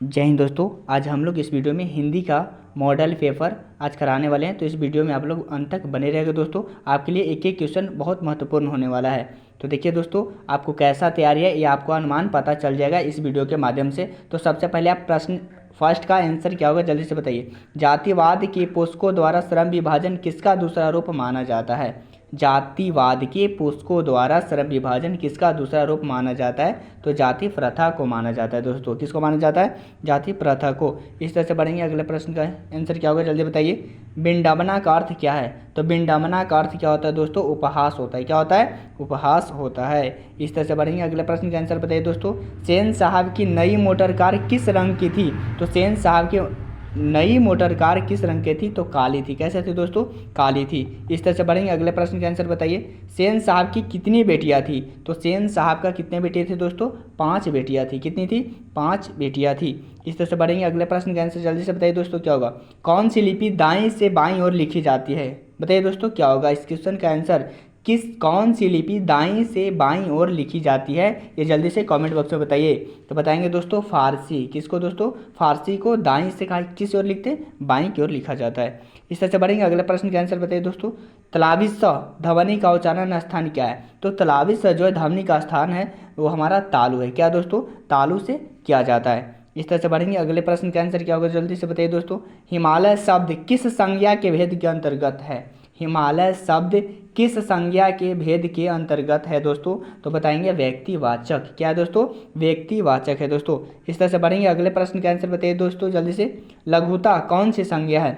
जय हिंद दोस्तों। आज हम लोग इस वीडियो में हिंदी का मॉडल पेपर आज कराने वाले हैं, तो इस वीडियो में आप लोग अंत तक बने रहेंगे दोस्तों। आपके लिए एक एक क्वेश्चन बहुत महत्वपूर्ण होने वाला है। तो देखिए दोस्तों, आपको कैसा तैयारी है ये आपको अनुमान पता चल जाएगा इस वीडियो के माध्यम से। तो सबसे पहले आप प्रश्न फर्स्ट का आंसर क्या होगा जल्दी से बताइए। जातिवाद के पोषकों द्वारा श्रम विभाजन किसका दूसरा रूप माना जाता है? जातिवाद के पोषकों द्वारा श्रम विभाजन किसका दूसरा रूप माना जाता है? तो जाति प्रथा को माना जाता है दोस्तों। किसको माना जाता है? जाति प्रथा को। इस तरह से बढ़ेंगे। अगले प्रश्न का आंसर क्या होगा जल्दी बताइए। विडंबना का अर्थ क्या है? तो विडंबना का अर्थ क्या होता है दोस्तों? उपहास होता है। क्या होता है? उपहास होता है। इस तरह से बढ़ेंगे। अगले प्रश्न का आंसर बताइए दोस्तों। सेन साहब की नई मोटर कार किस रंग की थी? तो सेन साहब की नई मोटर कार किस रंग की थी? तो काली थी। कैसे थी दोस्तों? काली थी। इस तरह से बढ़ेंगे। अगले प्रश्न का आंसर बताइए। सेन साहब की कितनी बेटियां थी? तो सेन साहब का कितने बेटियां थी दोस्तों? 5 बेटियां थी। कितनी थी? 5 बेटियां थी। इस तरह से बढ़ेंगे। अगले प्रश्न का आंसर जल्दी से बताइए दोस्तों क्या होगा। कौन सी लिपि दाएं से बाईं ओर लिखी जाती है? बताइए दोस्तों क्या होगा इस क्वेश्चन का आंसर। कौन सी लिपि दाईं से बाईं ओर लिखी जाती है? ये जल्दी से कमेंट बॉक्स में बताइए। तो बताएंगे दोस्तों फारसी। किसको दोस्तों? फारसी को दाईं से किस ओर लिखते हैं? बाईं की ओर लिखा जाता है। इस तरह से बढ़ेंगे। अगले प्रश्न का आंसर बताइए दोस्तों। तलाविस ध्वनि का उच्चारण स्थान क्या है? तो तलाविस जो है ध्वनि का स्थान है वो हमारा तालु है। क्या दोस्तों? तालु से किया जाता है। इस तरह से बढ़ेंगे। अगले प्रश्न का आंसर क्या होगा जल्दी से बताइए दोस्तों। हिमालय शब्द किस संज्ञा के भेद के अंतर्गत है? हिमालय शब्द किस संज्ञा के भेद के अंतर्गत है दोस्तों? तो बताएंगे व्यक्तिवाचक। क्या है दोस्तों? व्यक्तिवाचक है दोस्तों। इस तरह से बढ़ेंगे। अगले प्रश्न का आंसर बताइए दोस्तों जल्दी से। लघुता कौन सी संज्ञा है?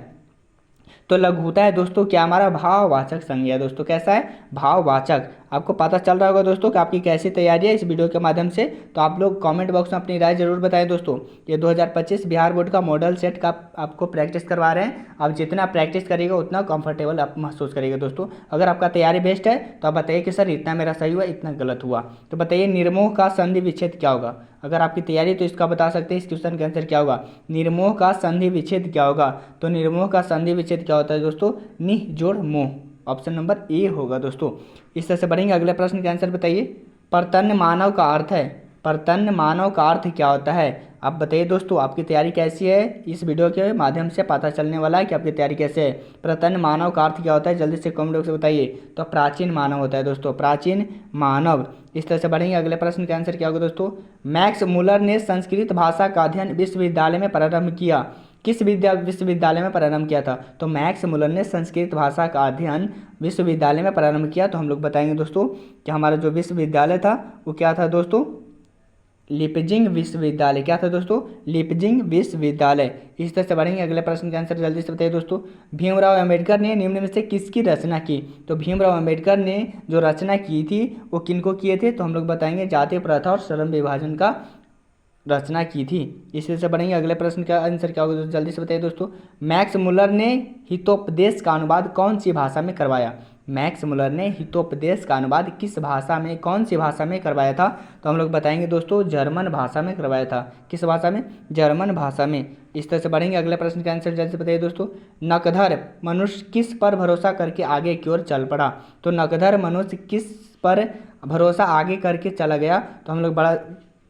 तो लघुता है दोस्तों क्या हमारा? भाववाचक संज्ञा है दोस्तों। कैसा है? भाववाचक। आपको पता चल रहा होगा दोस्तों कि आपकी कैसी तैयारी है इस वीडियो के माध्यम से। तो आप लोग कमेंट बॉक्स में अपनी राय जरूर बताएं दोस्तों। ये 2025 बिहार बोर्ड का मॉडल सेट का आपको प्रैक्टिस करवा रहे हैं। आप जितना प्रैक्टिस करिएगा उतना कंफर्टेबल आप महसूस करिएगा दोस्तों। अगर आपका तैयारी बेस्ट है तो आप बताइए कि सर इतना मेरा सही हुआ, इतना गलत हुआ। तो बताइए निर्मोह का संधि विच्छेद क्या होगा? अगर आपकी तैयारी तो इसका बता सकते हैं। इस क्वेश्चन का आंसर क्या होगा? निर्मोह का संधि विच्छेद क्या होगा? तो निर्मोह का संधि विच्छेद क्या होता है दोस्तों? निह जोड़ मोह। ऑप्शन नंबर ए होगा दोस्तों। इस तरह से बढ़ेंगे। अगले प्रश्न का आंसर बताइए। परतन्य मानव का अर्थ है। परतन्य मानव का अर्थ क्या होता है? आप बताइए दोस्तों आपकी तैयारी कैसी है। इस वीडियो के माध्यम से पता चलने वाला है कि आपकी तैयारी कैसे है। परतन्य मानव का अर्थ क्या होता है जल्दी से कमेंट बॉक्स में बताइए। तो प्राचीन मानव होता है दोस्तों। प्राचीन मानव। इस तरह से बढ़ेंगे। अगले प्रश्न का आंसर क्या होगा दोस्तों। मैक्स मुलर ने संस्कृत भाषा का अध्ययन विश्वविद्यालय में प्रारंभ किया। किस विश्वविद्यालय में प्रारंभ किया था? तो मैक्स मुलर ने संस्कृत भाषा का अध्ययन विश्वविद्यालय में प्रारंभ किया। तो हम लोग बताएंगे दोस्तों कि हमारा जो विश्वविद्यालय था वो क्या था दोस्तों? लिपजिंग विश्वविद्यालय। क्या था दोस्तों? लिपजिंग विश्वविद्यालय। इस तरह से बढ़ेंगे। अगले प्रश्न का आंसर जल्दी से बताइए दोस्तों। भीमराव अंबेडकर ने निम्न में से किसकी रचना की? तो भीमराव अंबेडकर ने जो रचना की थी वो किनको किए थे? तो हम लोग बताएंगे जाति प्रथा और श्रम विभाजन का रचना की थी। इस तरह से बढ़ेंगे। अगले प्रश्न का आंसर क्या होगा जल्दी से बताइए दोस्तों। मैक्स मुलर ने हितोपदेश का अनुवाद कौन सी भाषा में करवाया? मैक्स मुलर ने हितोपदेश का अनुवाद किस भाषा में, कौन सी भाषा में करवाया था? तो हम लोग बताएंगे दोस्तों जर्मन भाषा में करवाया था। किस भाषा में? जर्मन भाषा में। इस तरह से बढ़ेंगे। अगले प्रश्न का आंसर जल्दी से बताइए दोस्तों। नकधर मनुष्य किस पर भरोसा करके आगे की ओर चल पड़ा? तो नकधर मनुष्य किस पर भरोसा आगे करके चला गया? तो हम लोग बड़ा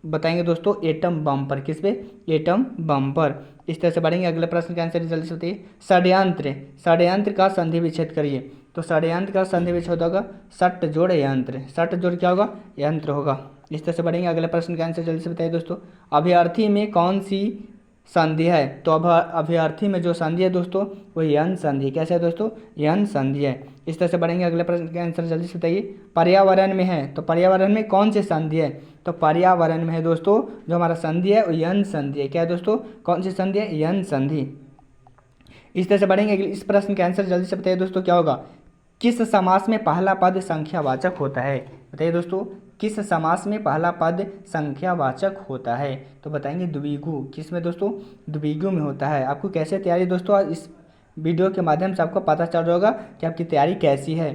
बताएंगे दोस्तों एटम बम पर। किस पे? एटम बम पर। इस तरह से बढ़ेंगे। अगले प्रश्न का आंसर जल्दी से बताइए। षड्यंत्र। षड्यंत्र का संधि विच्छेद करिए। तो षड्यंत्र का संधि विच्छेद होगा सट जोड़ यंत्र। सट जोड़ क्या होगा? यंत्र होगा। इस तरह से बढ़ेंगे। अगले प्रश्न का आंसर जल्दी से बताइए दोस्तों। अभ्यर्थी में कौन सी संधि है? तो अब अभ्यर्थी में जो संधि है दोस्तों वो यन संधि। कैसे है दोस्तों? यन संधि है। इस तरह से बढ़ेंगे। अगले प्रश्न का आंसर जल्दी से बताइए। पर्यावरण में है तो पर्यावरण में कौन सी संधि है? तो पर्यावरण में है दोस्तों जो हमारा संधि है वो यन संधि है। क्या है दोस्तों? कौन सी संधि है? यन संधि। इस तरह से बढ़ेंगे। इस प्रश्न के आंसर जल्दी से बताइए दोस्तों क्या होगा। किस समास में पहला पद संख्यावाचक होता है? बताइए दोस्तों किस समास में पहला पद संख्यावाचक होता है? तो बताएंगे द्विगु। किस में दोस्तों? द्विगु में होता है। आपको कैसे तैयारी दोस्तों इस वीडियो के माध्यम से आपको पता चल रहा होगा कि आपकी तैयारी कैसी है।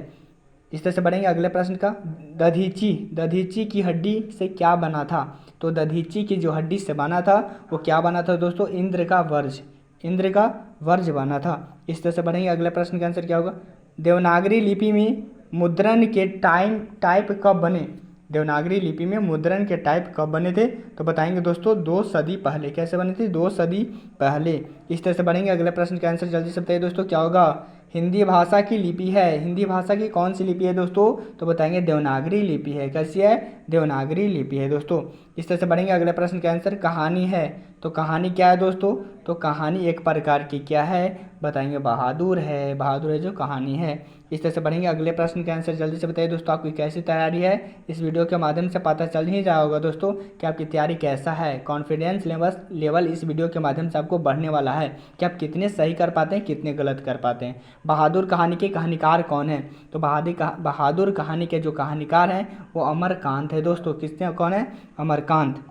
इस तरह से बढ़ेंगे। अगले प्रश्न का। दधीची। दधीची की हड्डी से क्या बना था? तो दधीची की जो हड्डी से बना था वो क्या बना था दोस्तों? इंद्र का वर्ज। इंद्र का वर्ज बना था। इस तरह से बढ़ेंगे। अगले प्रश्न का आंसर क्या होगा। देवनागरी लिपि में मुद्रण के टाइप कब बने? देवनागरी लिपि में मुद्रण के टाइप कब बने थे? तो बताएंगे दोस्तों 2 सदी पहले। कैसे बने थे? 2 सदी पहले। इस तरह से बढ़ेंगे। अगले प्रश्न का आंसर जल्दी से बताइए दोस्तों, क्या होगा? हिंदी भाषा की लिपि है। हिंदी भाषा की कौन सी लिपि है दोस्तों? तो बताएंगे देवनागरी लिपि है। कैसी है? देवनागरी लिपि है दोस्तों। इस तरह से बढ़ेंगे। अगले प्रश्न का आंसर कहानी है। तो कहानी क्या है दोस्तों? तो कहानी एक प्रकार की क्या है? बताएंगे बहादुर है। बहादुर है जो कहानी है। इस तरह से बढ़ेंगे। अगले प्रश्न का आंसर जल्दी से बताइए दोस्तों, आपकी कैसी तैयारी है? इस वीडियो के माध्यम से पता चल ही रहा होगा दोस्तों कि आपकी तैयारी कैसा है। कॉन्फिडेंस लेवल इस वीडियो के माध्यम से आपको बढ़ने वाला है कि आप कितने सही कर पाते हैं, कितने गलत कर पाते हैं। बहादुर कहानी के कहानीकार कौन है? तो बहादुर कहानी के जो कहानीकार हैं वो अमरकांत है दोस्तों। किसने? कौन है? अमरकांत।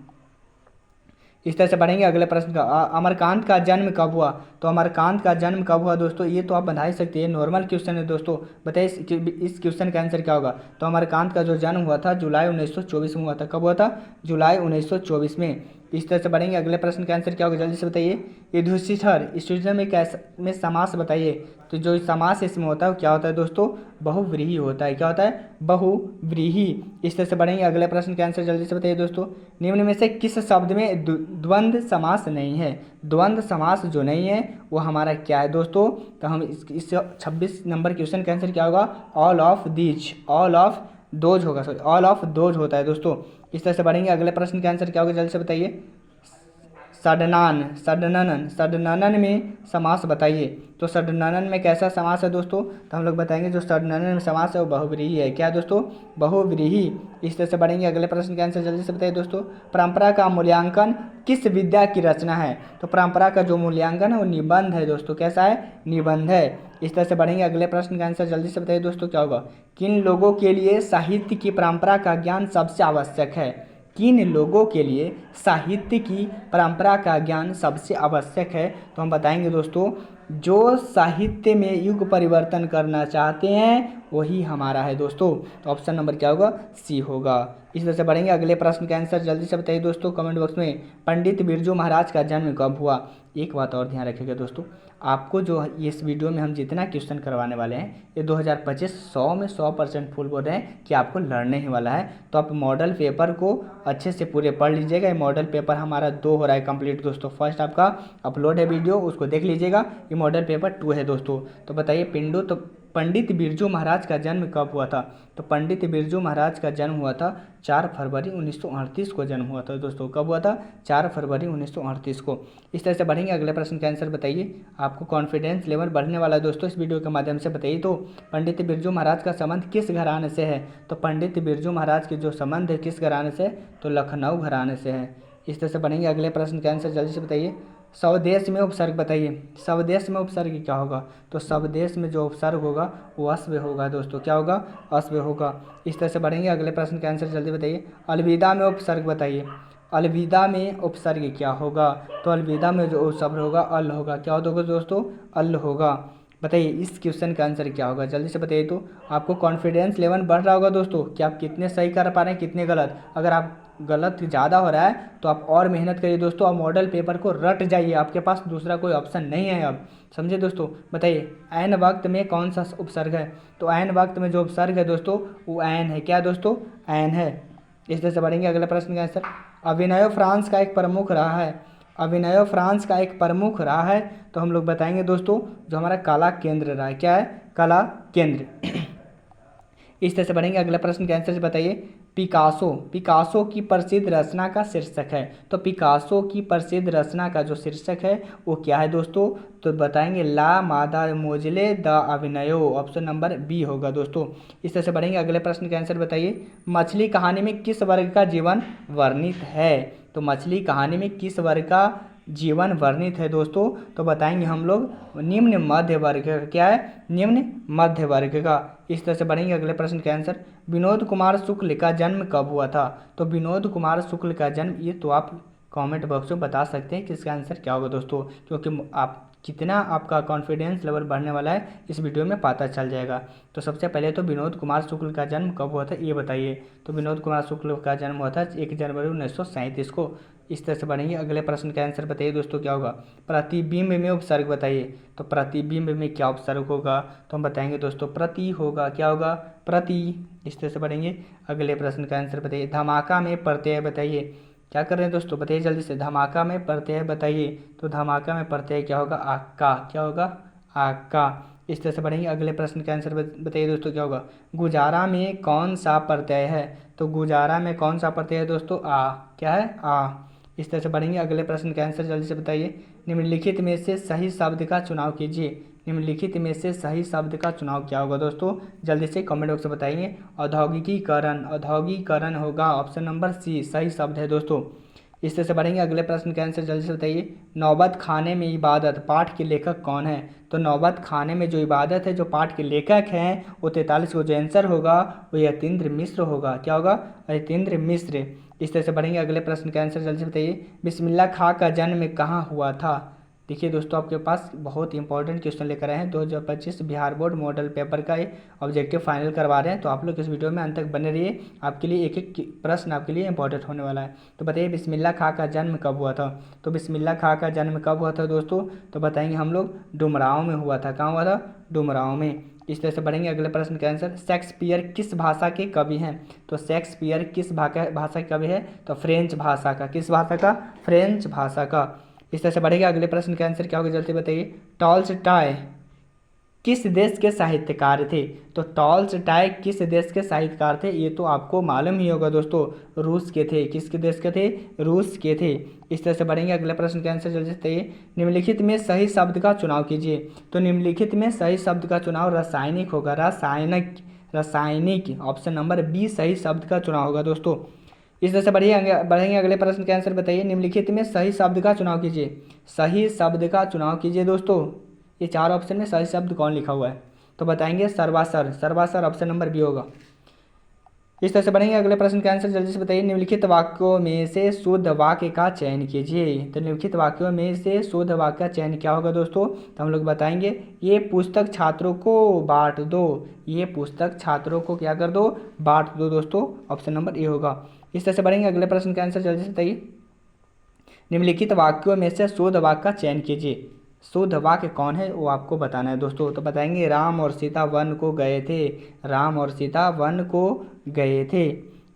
इस तरह से बढ़ेंगे। अगले प्रश्न का अमरकांत का जन्म कब हुआ? तो अमरकांत का जन्म कब हुआ दोस्तों? ये तो आप बता ही सकते हैं, नॉर्मल क्वेश्चन है दोस्तों। बताइए इस क्वेश्चन का आंसर क्या होगा? तो अमरकांत का जो जन्म हुआ था जुलाई 1924 में हुआ था। कब हुआ था? जुलाई 1924 में। इस तरह से बढ़ेंगे। अगले प्रश्न का आंसर क्या होगा? जल्दी से बताइए। युधिष्ठिर में कैसा में समास बताइए। तो जो समास इसमें होता है वो क्या होता है दोस्तों? बहुव्रीहि होता है। क्या होता है? बहुव्रीहि। इस तरह से बढ़ेंगे। अगले प्रश्न का आंसर जल्दी से बताइए दोस्तों, निम्न में से किस शब्द में द्वंद्व समास नहीं है? द्वंद्व समास जो नहीं है वो हमारा क्या है दोस्तों? तो हम इस 26 नंबर क्वेश्चन का आंसर क्या होगा? All of these. All of those होगा, सॉरी ऑल ऑफ दोज होता है दोस्तों। इस तरह से बढ़ेंगे। अगले प्रश्न का आंसर क्या होगा? जल्दी से बताइए। षडनान षडननन षडननन में समास बताइए। तो षडननन में कैसा समास है दोस्तों? तो हम लोग बताएंगे जो षडननन में समास है वो बहुव्रीहि है। क्या है दोस्तों? बहुव्रीहि। इस तरह से बढ़ेंगे। अगले प्रश्न का आंसर जल्दी से बताइए दोस्तों, परंपरा का मूल्यांकन किस विद्या की रचना है? तो परंपरा का जो मूल्यांकन है वो निबंध है दोस्तों। कैसा है? निबंध है। इस तरह से बढ़ेंगे। अगले प्रश्न का आंसर जल्दी से बताइए दोस्तों, क्या होगा? किन लोगों के लिए साहित्य की परंपरा का ज्ञान सबसे आवश्यक है? किन लोगों के लिए साहित्य की परंपरा का ज्ञान सबसे आवश्यक है? तो हम बताएंगे दोस्तों जो साहित्य में युग परिवर्तन करना चाहते हैं वही हमारा है दोस्तों। तो ऑप्शन नंबर क्या होगा? सी होगा। इस तरह से बढ़ेंगे। अगले प्रश्न का आंसर जल्दी से बताइए दोस्तों कमेंट बॉक्स में, पंडित बिरजू महाराज का जन्म कब हुआ? एक बात और ध्यान रखिएगा दोस्तों, आपको जो इस वीडियो में हम जितना क्वेश्चन करवाने वाले हैं ये 2025 100 में 100% फुल बोल रहे हैं कि आपको लड़ने ही वाला है। तो आप मॉडल पेपर को अच्छे से पूरे पढ़ लीजिएगा। ये मॉडल पेपर हमारा 2 हो रहा है कंप्लीट दोस्तों। फर्स्ट आपका अपलोड है वीडियो, उसको देख लीजिएगा। ये मॉडल पेपर 2 है दोस्तों। तो बताइए पंडित बिरजू महाराज का जन्म कब हुआ था? तो पंडित बिरजू महाराज का जन्म हुआ था 4 फरवरी 1938 को जन्म हुआ था दोस्तों। कब हुआ था? 4 फरवरी 1938 को। इस तरह से बढ़ेंगे। अगले प्रश्न का आंसर बताइए। आपको कॉन्फिडेंस लेवल बढ़ने वाला है दोस्तों इस वीडियो के माध्यम से। बताइए तो पंडित बिरजू महाराज का संबंध किस घराने से है? तो पंडित बिरजू महाराज के जो संबंध है किस घराने से? तो लखनऊ घराने से है। इस तरह से बढ़ेंगे। अगले प्रश्न का आंसर जल्दी से बताइए। स्वदेश में उपसर्ग बताइए। स्वदेश में उपसर्ग क्या होगा? तो स्वदेश में जो उपसर्ग होगा वो अश्व होगा दोस्तों। क्या होगा? अश्व होगा। इस तरह से बढ़ेंगे। अगले प्रश्न का आंसर जल्दी बताइए। अलविदा में उपसर्ग बताइए। अलविदा में उपसर्ग क्या होगा? तो अलविदा में जो उपसर्ग होगा अल होगा। क्या होगा दोस्तों? अल होगा। बताइए इस क्वेश्चन का आंसर क्या होगा? जल्दी से बताइए तो आपको कॉन्फिडेंस लेवल बढ़ रहा होगा दोस्तों कि आप कितने सही कर पा रहे हैं, कितने गलत। अगर आप गलत ज़्यादा हो रहा है तो आप और मेहनत करिए दोस्तों। आप मॉडल पेपर को रट जाइए, आपके पास दूसरा कोई ऑप्शन नहीं है अब। समझे दोस्तों? बताइए ऐन वक्त में कौन सा उपसर्ग है? तो ऐन वक्त में जो उपसर्ग है दोस्तों वो ऐन है। क्या दोस्तों? ऐन है। इस तरह से बढ़ेंगे। अगले प्रश्न का आंसर, अभिनय फ्रांस का एक प्रमुख रहा है। अभिनय फ्रांस का एक प्रमुख रहा है तो हम लोग बताएंगे दोस्तों जो हमारा कला केंद्र रहा है। क्या है? कला केंद्र। इस तरह से बढ़ेंगे। अगला प्रश्न के आंसर से बताइए। पिकासो की प्रसिद्ध रचना का शीर्षक है। तो पिकासो की प्रसिद्ध रचना का जो शीर्षक है वो क्या है दोस्तों? तो बताएंगे ला मादामोज़ेले द अभिनयो। ऑप्शन नंबर बी होगा दोस्तों। इस तरह से बढ़ेंगे। अगले प्रश्न का आंसर बताइए। मछली कहानी में किस वर्ग का जीवन वर्णित है? तो मछली कहानी में किस वर्ग का जीवन वर्णित है दोस्तों? तो बताएंगे हम लोग निम्न मध्य वर्ग का। क्या है? निम्न मध्य वर्ग का। इस तरह से बढ़ेंगे। अगले प्रश्न का आंसर, विनोद कुमार शुक्ल का जन्म कब हुआ था? तो विनोद कुमार शुक्ल का जन्म, ये तो आप कमेंट बॉक्स में बता सकते हैं कि इसका आंसर क्या होगा दोस्तों, क्योंकि आप कितना आपका कॉन्फिडेंस लेवल बढ़ने वाला है इस वीडियो में पता चल जाएगा। तो सबसे पहले तो विनोद कुमार शुक्ल का जन्म कब हुआ था ये बताइए। तो विनोद कुमार शुक्ल का जन्म हुआ था 1 जनवरी 1937 को। इस तरह से बढ़ेंगे। अगले प्रश्न का आंसर बताइए दोस्तों क्या होगा? प्रतिबिंब में उपसर्ग बताइए। तो प्रतिबिंब में क्या उपसर्ग होगा? तो हम बताएंगे दोस्तों प्रति होगा। क्या होगा? प्रति। इस तरह से पढ़ेंगे। अगले प्रश्न का आंसर बताइए। धमाका में प्रत्यय बताइए। क्या कर रहे हैं दोस्तों, बताइए जल्दी से। धमाका में प्रत्यय बताइए। तो धमाका में प्रत्यय क्या होगा, आका। क्या होगा, आका। इस तरह से पढ़ेंगे। अगले प्रश्न का आंसर बताइए दोस्तों, क्या होगा। गुजारा में कौन सा प्रत्यय है। तो गुजारा में कौन सा प्रत्यय है दोस्तों, आ। क्या है, आ। इस तरह से पढ़ेंगे। अगले प्रश्न का आंसर जल्दी से बताइए। निम्नलिखित में से सही शब्द का चुनाव कीजिए। निम्नलिखित में से सही शब्द का चुनाव क्या होगा दोस्तों, जल्दी से कमेंट बॉक्स में बताइए। औद्योगिकीकरण, औद्योगिकरण होगा ऑप्शन नंबर सी, सही शब्द है दोस्तों। इस तरह से पढ़ेंगे। अगले प्रश्न का आंसर जल्दी से बताइए। नौबत खाने में इबादत पाठ के लेखक कौन है। तो नौबत खाने में जो इबादत है, जो पाठ के लेखक हैं, वो 43 को जो आंसर होगा वो यतीन्द्र मिश्र होगा। क्या होगा, यतीन्द्र मिश्र। इस तरह से पढ़ेंगे। अगले प्रश्न का आंसर जल्दी से बताइए। बिस्मिल्लाह खां का जन्म कहाँ हुआ था। देखिए दोस्तों, आपके पास बहुत इंपॉर्टेंट क्वेश्चन लेकर आए हैं। 2025 बिहार बोर्ड मॉडल पेपर का ये ऑब्जेक्टिव फाइनल करवा रहे हैं, तो आप लोग इस वीडियो में अंत तक बने रहिए। आपके लिए एक एक प्रश्न आपके लिए इंपॉर्टेंट होने वाला है। तो बताइए बिस्मिल्लाह खां का जन्म कब हुआ था। तो बिस्मिल्लाह खां का जन्म कब हुआ था दोस्तों, तो बताएंगे हम लोग डुमरांव में हुआ था। कहाँ हुआ था, डुमरांव में। इस तरह से पढ़ेंगे। अगले प्रश्न का आंसर। शेक्सपियर किस भाषा के कवि हैं। तो शेक्सपियर किस भाषा के कवि है, तो फ्रेंच भाषा का। किस भाषा का, फ्रेंच भाषा का। इस तरह से बढ़ेगा। अगले प्रश्न का आंसर क्या होगा, जल्दी बताइए। टॉल्स्टॉय किस देश के साहित्यकार थे। तो टॉल्स्टॉय किस देश के साहित्यकार थे, ये तो आपको मालूम ही होगा दोस्तों, रूस के थे। किसके देश के थे, रूस के थे। इस तरह से बढ़ेंगे। अगले प्रश्न का आंसर जल्दी बताइए। निम्नलिखित में सही शब्द का चुनाव कीजिए। तो निम्नलिखित में सही शब्द का चुनाव रासायनिक होगा। रासायनिक, रासायनिक ऑप्शन नंबर बी सही शब्द का चुनाव होगा दोस्तों। इस तरह से बढ़ेंगे। अगले प्रश्न का आंसर बताइए। निम्नलिखित में सही शब्द का चुनाव कीजिए। सही शब्द का चुनाव कीजिए दोस्तों। ये चार ऑप्शन में सही शब्द कौन लिखा हुआ है, तो बताएंगे सर्वासर। सर्वासर ऑप्शन नंबर बी होगा। इस तरह से बढ़ेंगे। अगले प्रश्न का आंसर जल्दी से बताइए। निम्नलिखित वाक्यों में से शुद्ध वाक्य का चयन कीजिए। तो निम्नलिखित वाक्यों में से शुद्ध वाक्य का चयन क्या होगा दोस्तों, तो हम लोग बताएंगे। ये पुस्तक छात्रों को बांट दो। ये पुस्तक छात्रों को क्या कर दो, बांट दो दोस्तों। ऑप्शन नंबर ए होगा। इस तरह से बढ़ेंगे। अगले प्रश्न का आंसर जल्दी से बताइए। निम्नलिखित वाक्यों में से शुद्ध वाक्य का चयन कीजिए। शुद्ध वाक्य कौन है वो आपको बताना है दोस्तों। तो बताएंगे राम और सीता वन को गए थे। राम और सीता वन को गए थे।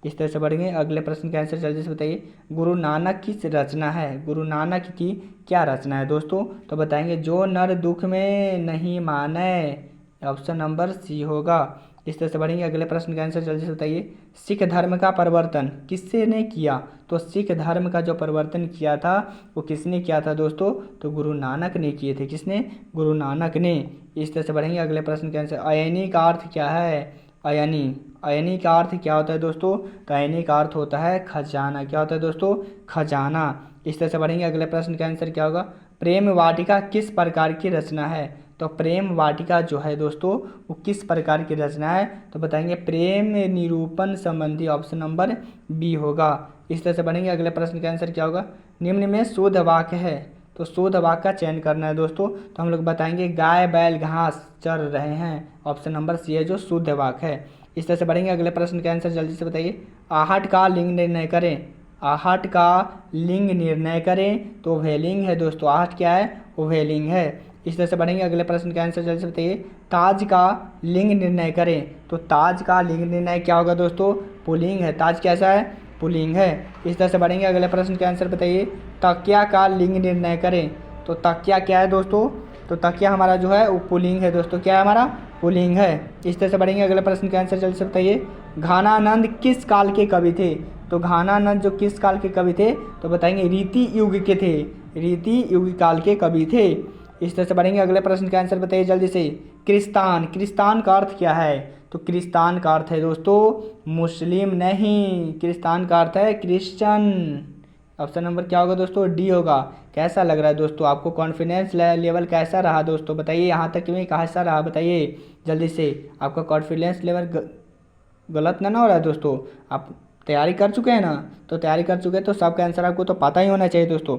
इस तरह से बढ़ेंगे। अगले प्रश्न का आंसर जल्दी से बताइए। गुरु नानक की रचना है। गुरु नानक की क्या रचना है दोस्तों, तो बताएंगे जो नर दुख में नहीं माने। ऑप्शन नंबर सी होगा। इस तरह से बढ़ेंगे। अगले प्रश्न का आंसर जल्दी से बताइए। सिख धर्म का परिवर्तन किससे ने किया। तो सिख धर्म का जो परिवर्तन किया था वो किसने किया था दोस्तों, तो गुरु नानक ने किए थे। किसने, गुरु नानक ने। इस तरह से बढ़ेंगे। अगले प्रश्न का आंसर। अयनी का अर्थ क्या है। अयनी, अयनी का अर्थ क्या होता है दोस्तों, तो अयनी का अर्थ होता है खजाना। क्या होता है दोस्तों, खजाना। इस तरह से बढ़ेंगे। अगले प्रश्न का आंसर क्या होगा। प्रेम वाटिका किस प्रकार की रचना है। तो प्रेम वाटिका जो है दोस्तों वो किस प्रकार की रचना है, तो बताएंगे प्रेम निरूपण संबंधी। ऑप्शन नंबर बी होगा। इस तरह से बढ़ेंगे। अगले प्रश्न का आंसर क्या होगा। निम्न में शुद्ध वाक्य है, तो शुद्ध वाक्य का चयन करना है दोस्तों। तो हम लोग बताएंगे गाय बैल घास चर रहे हैं। ऑप्शन नंबर सी है जो शुद्ध वाक्य है। इस तरह से बढ़ेंगे। अगले प्रश्न का आंसर जल्दी से बताइए। आहट का लिंग निर्णय करें। आहट का लिंग निर्णय करें, तो उभयलिंग है दोस्तों। आहट क्या है, उभयलिंग है। इस तरह से बढ़ेंगे। अगले प्रश्न का आंसर जल्दी से बताइए। ताज का लिंग निर्णय करें, तो ताज का लिंग निर्णय क्या होगा दोस्तों, पुल्लिंग है। ताज कैसा है, पुल्लिंग है। इस तरह से बढ़ेंगे। अगले प्रश्न का आंसर बताइए। तकिया का लिंग निर्णय करें, तो तकिया क्या है दोस्तों, तो तकिया हमारा जो है वो पुल्लिंग है दोस्तों। क्या है हमारा, पुल्लिंग है। इस तरह से बढ़ेंगे। अगले प्रश्न का आंसर जल्दी से बताइए। घानानंद किस काल के कवि थे। तो घानानंद जो किस काल के कवि थे, तो बताएंगे रीति युग के थे। रीति युग काल के कवि थे। इस तरह से बढ़ेंगे। अगले प्रश्न का आंसर बताइए जल्दी से। क्रिस्तान, क्रिस्तान का अर्थ क्या है, तो क्रिस्तान का अर्थ है दोस्तों मुस्लिम नहीं। क्रिस्तान का अर्थ है क्रिश्चियन। ऑप्शन नंबर क्या होगा दोस्तों, डी होगा। कैसा लग रहा है दोस्तों, आपको कॉन्फिडेंस लेवल कैसा रहा दोस्तों, बताइए। यहाँ तक में कैसा रहा बताइए जल्दी से। आपका कॉन्फिडेंस लेवल गलत ना हो रहा है दोस्तों। आप तैयारी कर चुके हैं ना, तो तैयारी कर चुके हैं तो सबका आंसर आपको तो पता ही होना चाहिए दोस्तों।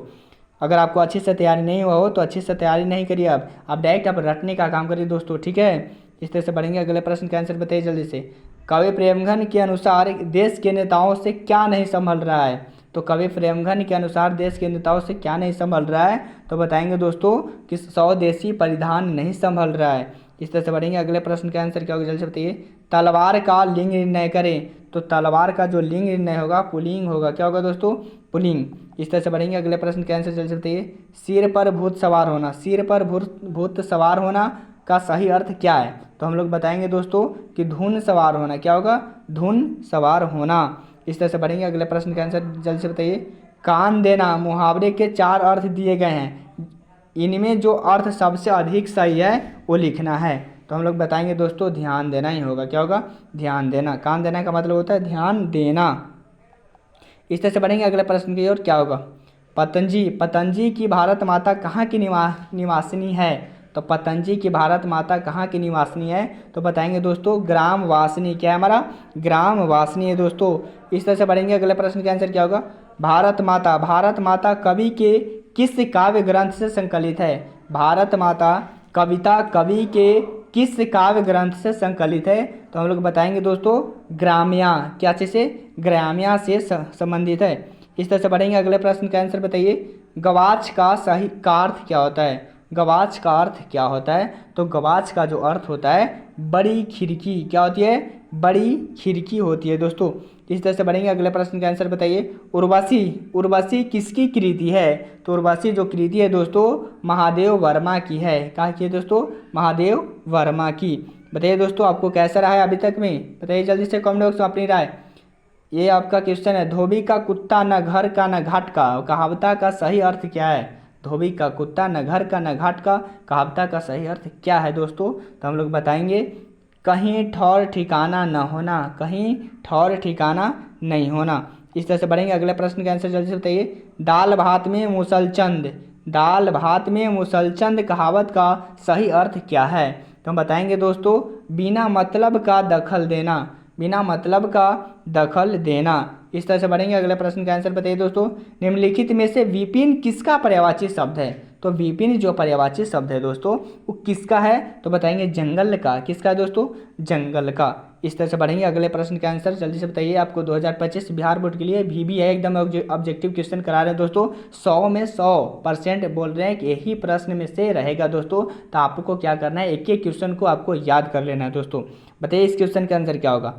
अगर आपको अच्छे से तैयारी नहीं हुआ हो तो अच्छे से तैयारी नहीं करिए। आप डायरेक्ट आप रटने का काम करिए दोस्तों, ठीक है। इस तरह से बढ़ेंगे। अगले प्रश्न का आंसर बताइए जल्दी से। कवि प्रेमघन के अनुसार देश के नेताओं से क्या नहीं संभल रहा है। तो कवि प्रेमघन के अनुसार देश के नेताओं से क्या नहीं संभल रहा है, तो बताएंगे दोस्तों कि स्वदेशी परिधान नहीं संभल रहा है। इस तरह से बढ़ेंगे। अगले प्रश्न का आंसर क्या होगा जल्दी से बताइए। तलवार का लिंग निर्णय करें, तो तलवार का जो लिंग निर्णय होगा पुल्लिंग होगा। क्या होगा दोस्तों? पुल्लिंग। इस तरह से बढ़ेंगे। अगले प्रश्न का आंसर जल्दी से बताइए। सिर पर भूत सवार होना, सिर पर भूत सवार होना का सही अर्थ क्या है? तो हम लोग बताएंगे दोस्तों कि धुन सवार होना। क्या होगा? धुन सवार होना। इस तरह से बढ़ेंगे। अगले प्रश्न का आंसर जल्दी से बताइए। कान देना मुहावरे के 4 अर्थ दिए गए हैं, इनमें जो अर्थ सबसे अधिक सही है वो लिखना है। तो हम लोग बताएंगे दोस्तों ध्यान देना ही होगा। क्या होगा? ध्यान देना। कान देना का मतलब होता है ध्यान देना। इस तरह से बढ़ेंगे। अगले प्रश्न की ओर क्या होगा। पतंजी की भारत माता कहाँ की निवासिनी है? तो पतंजी की भारत माता कहाँ की निवासिनी है? तो बताएंगे दोस्तों ग्राम वासिनी। क्या है हमारा? ग्राम वासिनी है दोस्तों। इस तरह से बढ़ेंगे। अगले प्रश्न का आंसर क्या होगा। भारत माता कवि के किस काव्य ग्रंथ से संकलित है? भारत माता कविता कवि के किस काव्य ग्रंथ से संकलित है? तो हम लोग बताएंगे दोस्तों ग्राम्या। क्या चीज़ से? ग्राम्या से संबंधित है। इस तरह से बढ़ेंगे। अगले प्रश्न का आंसर बताइए। गवाच का सही का अर्थ क्या होता है? गवाच का अर्थ क्या होता है? तो गवाच का जो अर्थ होता है बड़ी खिड़की। क्या होती है? बड़ी खिड़की होती है दोस्तों। इस तरह से बढ़ेंगे। अगले प्रश्न का आंसर बताइए। उर्वशी किसकी कृति है? तो उर्वशी जो कृति है दोस्तों महादेव वर्मा की है। कहाँ की है दोस्तों? महादेव वर्मा की। बताइए दोस्तों आपको कैसा रहा है अभी तक में? बताइए जल्दी से कमेंट बॉक्स में अपनी राय। ये आपका क्वेश्चन है। धोबी का कुत्ता न घर का न घाट का, कहावता का सही अर्थ क्या है? धोबी का कुत्ता न घर का न घाट का, कहावता का सही अर्थ क्या है दोस्तों? तो हम लोग बताएंगे कहीं ठौर ठिकाना न होना, कहीं ठौर ठिकाना नहीं होना। इस तरह से बढ़ेंगे। अगले प्रश्न का आंसर जल्दी से बताइए। दाल भात में मुसलचंद कहावत का सही अर्थ क्या है? तो हम बताएंगे दोस्तों बिना मतलब का दखल देना, बिना मतलब का दखल देना। इस तरह से बढ़ेंगे। अगले प्रश्न का आंसर बताइए दोस्तों। निम्नलिखित में से विपिन किसका पर्यायवाची शब्द है? तो विपिन जो पर्यायवाची शब्द है दोस्तों वो किसका है? तो बताएंगे जंगल का। किसका है दोस्तों? जंगल का। इस तरह से बढ़ेंगे। अगले प्रश्न का आंसर जल्दी से बताइए। आपको 2025 बिहार बोर्ड के लिए भी है, एकदम ऑब्जेक्टिव क्वेश्चन करा रहे हैं दोस्तों। 100 में 100% बोल रहे हैं कि यही प्रश्न में से रहेगा दोस्तों। तो आपको क्या करना है, एक एक क्वेश्चन को आपको याद कर लेना है दोस्तों। बताइए इस क्वेश्चन का आंसर क्या होगा।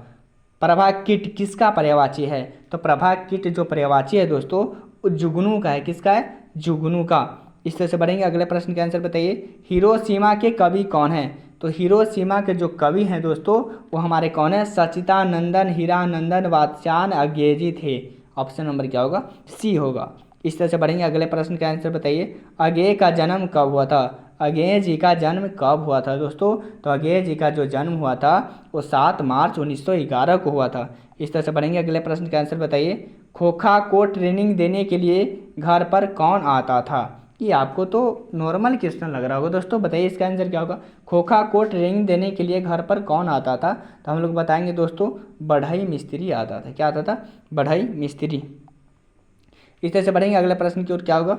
प्रभा कीट किसका पर्यायवाची है? तो प्रभा कीट जो पर्यायवाची है दोस्तों वो जुगनू का है। किसका है? जुगनू का। इस तरह से बढ़ेंगे। अगले प्रश्न का आंसर बताइए। हिरोशिमा के कवि कौन है? तो हिरोशिमा के जो कवि हैं दोस्तों वो हमारे कौन है? सच्चिदानंदन हीरानंदन वात्स्यायन अज्ञेयजी थे। ऑप्शन नंबर क्या होगा? सी होगा। इस तरह से बढ़ेंगे। अगले प्रश्न का आंसर बताइए। अज्ञेय का जन्म कब हुआ था? अज्ञेय जी का जन्म कब हुआ था दोस्तों? तो अज्ञेय जी का जो जन्म हुआ था वो 7 मार्च 1911 को हुआ था। इस तरह से बढ़ेंगे। अगले प्रश्न का आंसर बताइए। खोखा को ट्रेनिंग देने के लिए घर पर कौन आता था? ये आपको तो नॉर्मल क्वेश्चन लग रहा होगा दोस्तों। बताइए इसका आंसर क्या होगा। खोखा को ट्रेनिंग देने के लिए घर पर कौन आता था? तो हम लोग बताएंगे दोस्तों बढ़ई मिस्त्री आता था। क्या आता था? बढ़ई मिस्त्री। इस तरह से बढ़ेंगे। अगले प्रश्न की ओर क्या होगा।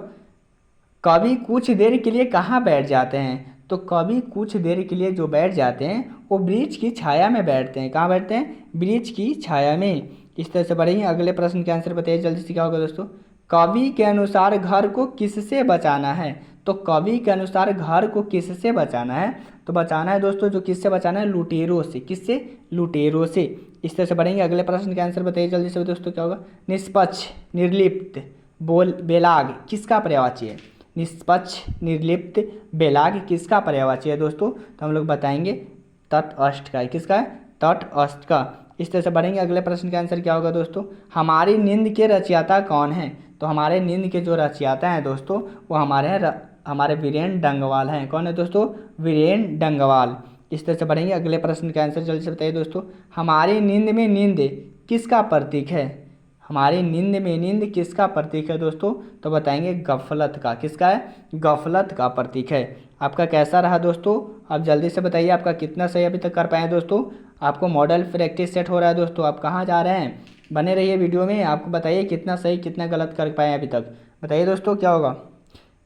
कवि कुछ देर के लिए कहाँ बैठ जाते हैं? तो कवि कुछ देर के लिए जो बैठ जाते हैं वो वृक्ष की छाया में बैठते हैं। कहाँ बैठते हैं? वृक्ष की छाया में। इस तरह से बढ़ेंगे। अगले प्रश्न के आंसर बताइए जल्दी से क्या होगा दोस्तों। कवि के अनुसार घर को किससे बचाना है? तो कवि के अनुसार घर को किससे बचाना है? तो बचाना है दोस्तों जो किससे बचाना है? लुटेरों से। किससे? लुटेरों से। इस तरह से बढ़ेंगे। अगले प्रश्न के आंसर बताइए जल्दी से दोस्तों क्या होगा। निष्पक्ष निर्लिप्त बेलाग किसका पर्यायवाची है? निष्पक्ष निर्लिप्त बेलाग किसका पर्यायवाची है दोस्तों? तो हम लोग बताएंगे तटस्थ का। किसका है? तटस्थ का। इस तरह से बढ़ेंगे। अगले प्रश्न का आंसर क्या होगा दोस्तों। हमारी नींद के रचयिता कौन है? तो हमारे नींद के जो रचयिता हैं दोस्तों वो हमारे वीरेन डंगवाल हैं। कौन है दोस्तों? वीरेन डंगवाल। इस तरह से बढ़ेंगे। अगले प्रश्न का आंसर जल्दी से बताइए दोस्तों। हमारी नींद में नींद किसका प्रतीक है? हमारी नींद में नींद किसका प्रतीक है दोस्तों? तो बताएंगे गफलत का। किसका है? गफलत का प्रतीक है। आपका कैसा रहा दोस्तों? आप जल्दी से बताइए आपका कितना सही अभी तक कर पाए दोस्तों। आपको मॉडल प्रैक्टिस सेट हो रहा है दोस्तों। आप कहाँ जा रहे हैं? बने रहिए वीडियो में। आपको बताइए कितना सही कितना गलत कर पाए अभी तक। बताइए दोस्तों क्या होगा।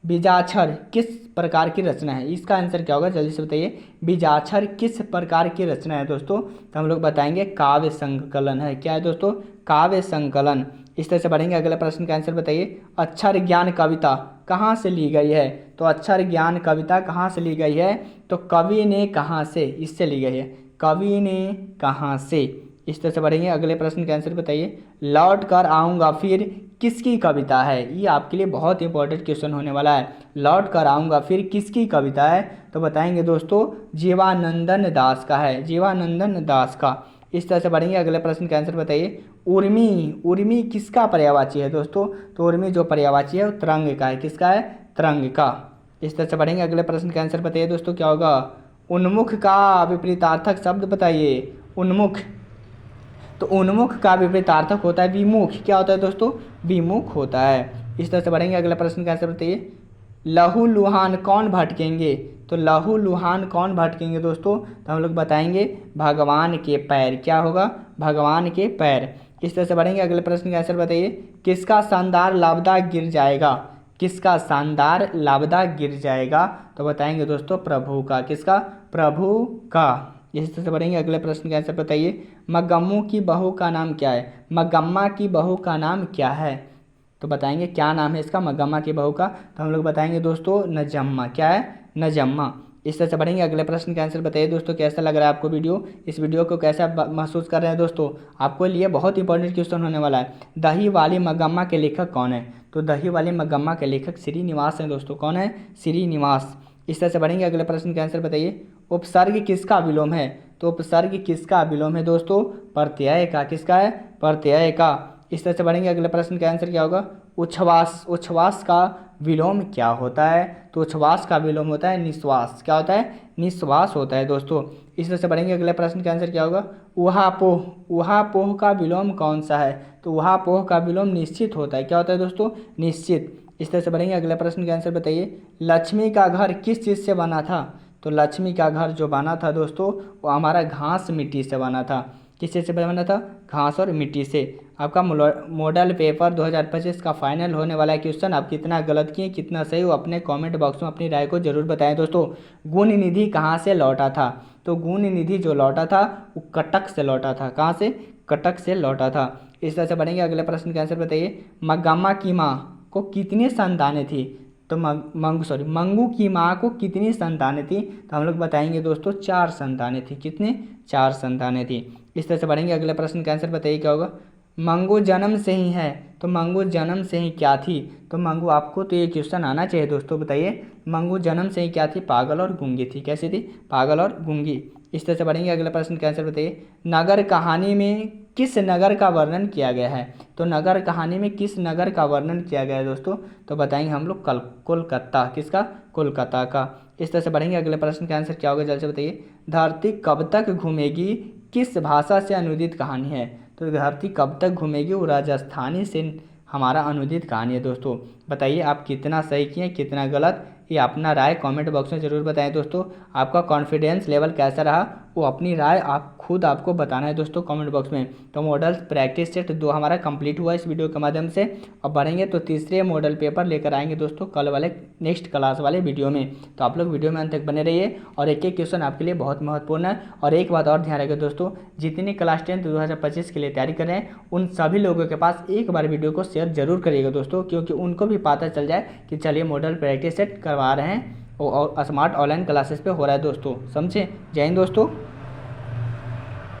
बीजाक्षर किस प्रकार की रचना है? इसका आंसर क्या होगा जल्दी से बताइए। बीजाक्षर किस प्रकार की रचना है दोस्तों? तो हम लोग बताएंगे काव्य संकलन है। क्या है दोस्तों? काव्य संकलन। इस तरह से बढ़ेंगे। अगले प्रश्न का आंसर बताइए। अक्षर ज्ञान कविता कहाँ से ली गई है? तो अक्षर ज्ञान कविता कहाँ से ली गई है? तो कवि ने कहाँ से, इससे ली गई है, कवि ने कहाँ से। इस तरह से बढ़ेंगे। अगले प्रश्न का आंसर बताइए। लौट कर आऊँगा फिर किसकी कविता है? ये आपके लिए बहुत इंपॉर्टेंट क्वेश्चन होने वाला है। लौट कर आऊँगा फिर किसकी कविता है? तो बताएंगे दोस्तों जीवानंदन दास का है, जीवानंदन दास का। इस तरह से बढ़ेंगे। अगले प्रश्न का आंसर बताइए। उर्मी, उर्मी किसका पर्यायवाची है दोस्तों? तो उर्मी जो पर्यायवाची है वो तरंग का है। किसका है? तरंग का। इस तरह से बढ़ेंगे। अगले प्रश्न का आंसर बताइए दोस्तों क्या होगा? उन्मुख का विपरीतार्थक शब्द बताइए। उन्मुख, तो उन्मुख का विपरीतार्थक होता है विमुख। क्या होता है दोस्तों? विमुख होता है। इस तरह से बढ़ेंगे। अगला प्रश्न का आंसर बताइए। लहू लुहान कौन भटकेंगे? तो लहू लुहान कौन भटकेंगे दोस्तों? तो हम लोग बताएंगे भगवान के पैर। क्या होगा? भगवान के पैर। इस तरह से बढ़ेंगे। अगले प्रश्न का आंसर बताइए। किसका शानदार लाबदा गिर जाएगा? किसका शानदार लाबदा गिर जाएगा? तो बताएंगे दोस्तों प्रभु का। किसका? प्रभु का। इस तरह से बढ़ेंगे। अगले प्रश्न का आंसर बताइए। मगम्मू की बहू का नाम क्या है? मगम्मा की बहू का नाम क्या है? तो बताएंगे क्या नाम है इसका, मगम्मा की बहू का? तो हम लोग बताएंगे दोस्तों नजम्मा। क्या है? नजम्मा। इस तरह से बढ़ेंगे। अगले प्रश्न का आंसर बताइए दोस्तों। कैसा लग रहा है आपको वीडियो? इस वीडियो को कैसा महसूस कर रहे हैं दोस्तों? आपको लिए बहुत इंपॉर्टेंट क्वेश्चन होने वाला है। दही वाली मगम्मा के लेखक कौन है? तो दही वाली मगम्मा के लेखक श्रीनिवास हैं दोस्तों। कौन है? श्रीनिवास। इस तरह से बढ़ेंगे। अगले प्रश्न का आंसर बताइए। उपसर्ग किसका विलोम है? तो उपसर्ग किसका विलोम है दोस्तों? प्रत्यय का। किसका है? प्रत्यय का। इस तरह से बढ़ेंगे। अगले प्रश्न का आंसर क्या होगा? उच्छ्वास, उच्छ्वास का विलोम क्या होता है? तो उच्छ्वास का विलोम होता है निश्वास। क्या होता है? निश्वास होता है दोस्तों। इस तरह से बढ़ेंगे। अगले प्रश्न का आंसर क्या होगा? उहापोह, उहापोह का विलोम कौन सा है? तो उहापोह का विलोम निश्चित होता है। क्या होता है दोस्तों? निश्चित। इस तरह से बढ़ेंगे। अगले प्रश्न का आंसर बताइए। लक्ष्मी का घर किस चीज़ से बना था? तो लक्ष्मी का घर जो बना था दोस्तों वो हमारा घास मिट्टी से बना था। किस चीज़ से बना था? घास और मिट्टी से। आपका मॉडल पेपर 2025 का फाइनल होने वाला है क्वेश्चन। आप कितना गलत किए कितना सही वो अपने कमेंट बॉक्स में अपनी राय को जरूर बताएं दोस्तों। गुण निधि कहाँ से लौटा था? तो गुण निधि जो लौटा था वो कटक से लौटा था। कहाँ से? कटक से लौटा था। इस तरह से बढ़ेंगे। अगले प्रश्न का आंसर बताइए। मगम्मा की माँ को कितनी संतानें थी? तो मंगू की माँ को कितनी संतानें थी? तो हम लोग बताएंगे दोस्तों 4 संतानें थी। कितने? 4 संतानें थी। इस तरह से बढ़ेंगे। अगले प्रश्न का आंसर बताइए क्या होगा? मंगू जन्म से ही है। तो मंगू जन्म से ही क्या थी? तो मंगू, आपको तो ये क्वेश्चन आना चाहिए दोस्तों। बताइए मंगू जन्म से ही क्या थी? पागल और गूंगी थी। कैसी थी? पागल और गूंगी। इस तरह से बढ़ेंगे। अगले प्रश्न का आंसर बताइए। नगर कहानी में किस नगर का वर्णन किया गया है? तो नगर कहानी में किस नगर का वर्णन किया गया है दोस्तों? तो बताएंगे हम लोग कोलकाता। किसका? कोलकाता का। इस तरह से बढ़ेंगे। अगले प्रश्न का आंसर क्या होगा जल्द से बताइए। धरती कब तक घूमेगी किस भाषा से अनुदित कहानी है? तो धरती कब तक घूमेगी वो राजस्थानी से हमारा अनुदित कहानी है दोस्तों। बताइए आप कितना सही किए कितना गलत, ये अपना राय कमेंट बॉक्स में ज़रूर बताएं दोस्तों। आपका कॉन्फिडेंस लेवल कैसा रहा वो अपनी राय आप खुद आपको बताना है दोस्तों कमेंट बॉक्स में। तो मॉडल प्रैक्टिस सेट 2 हमारा कंप्लीट हुआ इस वीडियो के माध्यम से। अब बढ़ेंगे तो तीसरे मॉडल पेपर लेकर आएंगे दोस्तों कल वाले नेक्स्ट क्लास वाले वीडियो में। तो आप लोग वीडियो में अंत तक बने रहिए और एक एक क्वेश्चन आपके लिए बहुत महत्वपूर्ण है। और एक बात और ध्यान रखिए दोस्तों, जितने क्लास 10 2025 के लिए तैयारी कर रहे हैं उन सभी लोगों के पास एक बार वीडियो को शेयर जरूर करिएगा दोस्तों, क्योंकि उनको भी पता चल जाए कि चलिए मॉडल प्रैक्टिस सेट करवा रहे हैं और स्मार्ट ऑनलाइन क्लासेस पे हो रहा है दोस्तों। समझे? जय हिंद दोस्तों।